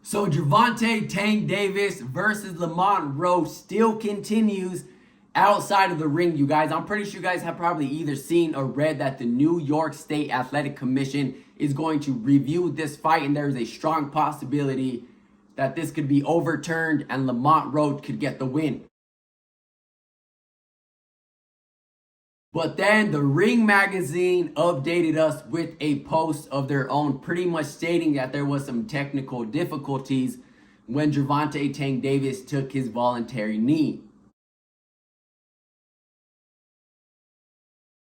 So Gervonta Tank Davis versus Lamont Roach still continues outside of the ring, you guys. I'm pretty sure you guys have probably either seen or read that the New York State Athletic Commission is going to review this fight, and there is a strong possibility that this could be overturned and Lamont Roach could get the win. But then the Ring magazine updated us with a post of their own, pretty much stating that there was some technical difficulties when Gervonta Tank Davis took his voluntary knee.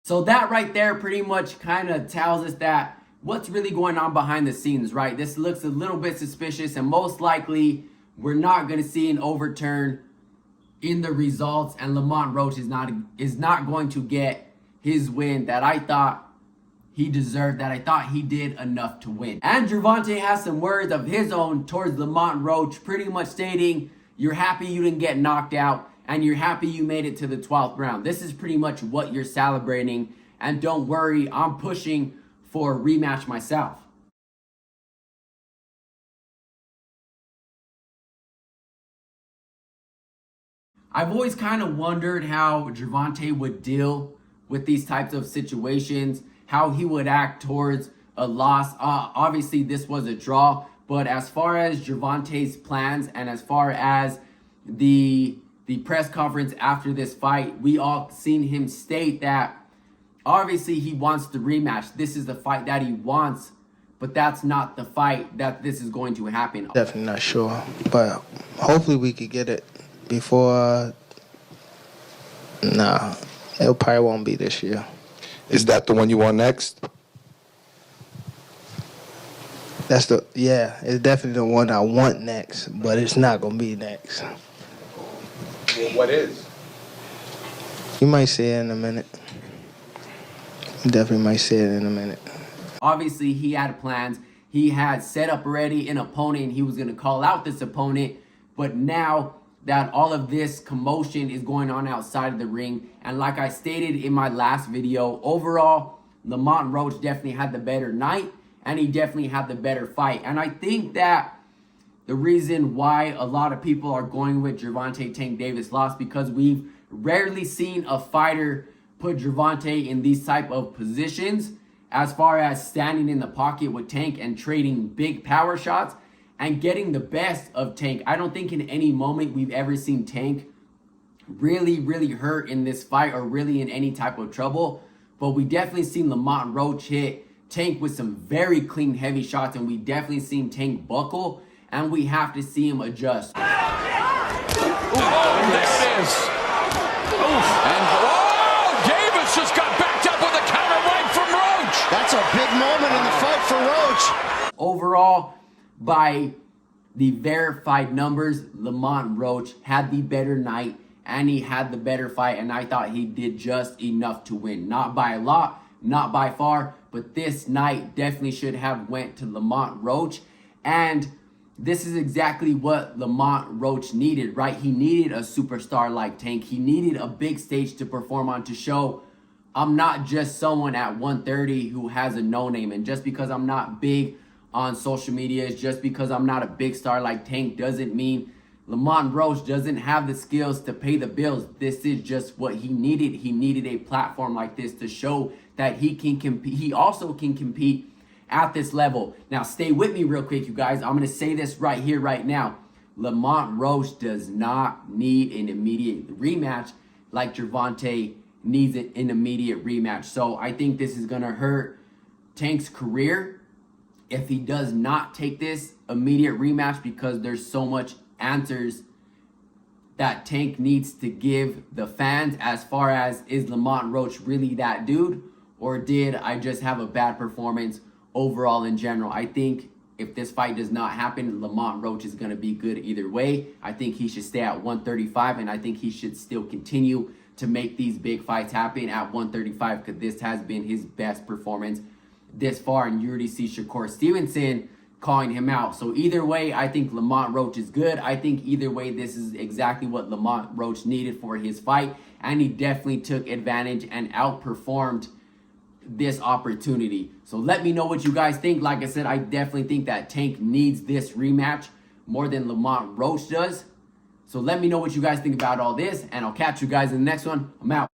So that right there pretty much kind of tells us that what's really going on behind the scenes, right? This looks a little bit suspicious, and most likely we're not going to see an overturn in the results, and Lamont Roach is not going to get his win that I thought he deserved, that I thought he did enough to win. And Gervonta has some words of his own towards Lamont Roach, pretty much stating, you're happy you didn't get knocked out, and you're happy you made it to the 12th round. This is pretty much what you're celebrating, and don't worry, I'm pushing for a rematch myself. I've always kind of wondered how Gervonta would deal with these types of situations, how he would act towards a loss. Obviously, this was a draw, but as far as Gervonta's plans and as far as the press conference after this fight, we all seen him state that obviously he wants the rematch. This is the fight that he wants, but that's not the fight that this is going to happen. Definitely not sure, but hopefully we could get it before. Nah, it probably won't be this year. Is that the one you want next? It's definitely the one I want next, but it's not gonna be next. What is? You might see it in a minute. You definitely might see it in a minute. Obviously, he had plans. He had set up already an opponent, and he was going to call out this opponent. But now that all of this commotion is going on outside of the ring, and like I stated in my last video, overall, Lamont Roach definitely had the better night, and he definitely had the better fight. And I think that the reason why a lot of people are going with Gervonta Tank Davis lost, because we've rarely seen a fighter put Gervonta in these type of positions as far as standing in the pocket with Tank and trading big power shots and getting the best of Tank. I don't think in any moment we've ever seen Tank really hurt in this fight or really in any type of trouble. But we definitely seen Lamont Roach hit Tank with some very clean, heavy shots, and we definitely seen Tank buckle, and we have to see him adjust. There it is. And Davis just got backed up with a counter right from Roach. That's a big moment in the fight for Roach. Overall, by the verified numbers, Lamont Roach had the better night and he had the better fight, and I thought he did just enough to win. Not by a lot, not by far, but this night definitely should have went to Lamont Roach, and this is exactly what Lamont Roach needed, right? He needed a superstar like Tank. He needed a big stage to perform on, to show I'm not just someone at 130 who has a no name. And just because I'm not big on social media, just because I'm not a big star like Tank, doesn't mean Lamont Roach doesn't have the skills to pay the bills. This is just what he needed. He needed a platform like this to show that he can compete. He also can compete at this level. Now, stay with me real quick, you guys. I'm going to say this right here, right now. Lamont Roach does not need an immediate rematch like Gervonta needs an immediate rematch. So I think this is going to hurt Tank's career if he does not take this immediate rematch, because there's so much answers that Tank needs to give the fans as far as, is Lamont Roach really that dude, or did I just have a bad performance overall in general? I think if this fight does not happen, Lamont Roach is going to be good either way. I think he should stay at 135, and I think he should still continue to make these big fights happen at 135, because this has been his best performance this far, and you already see Shakur Stevenson calling him out. So either way, I think Lamont Roach is good. I think either way, this is exactly what Lamont Roach needed for his fight, and he definitely took advantage and outperformed this opportunity. So let me know what you guys think. Like I said, I definitely think that Tank needs this rematch more than Lamont Roach does. So let me know what you guys think about all this, and I'll catch you guys in the next one. I'm out.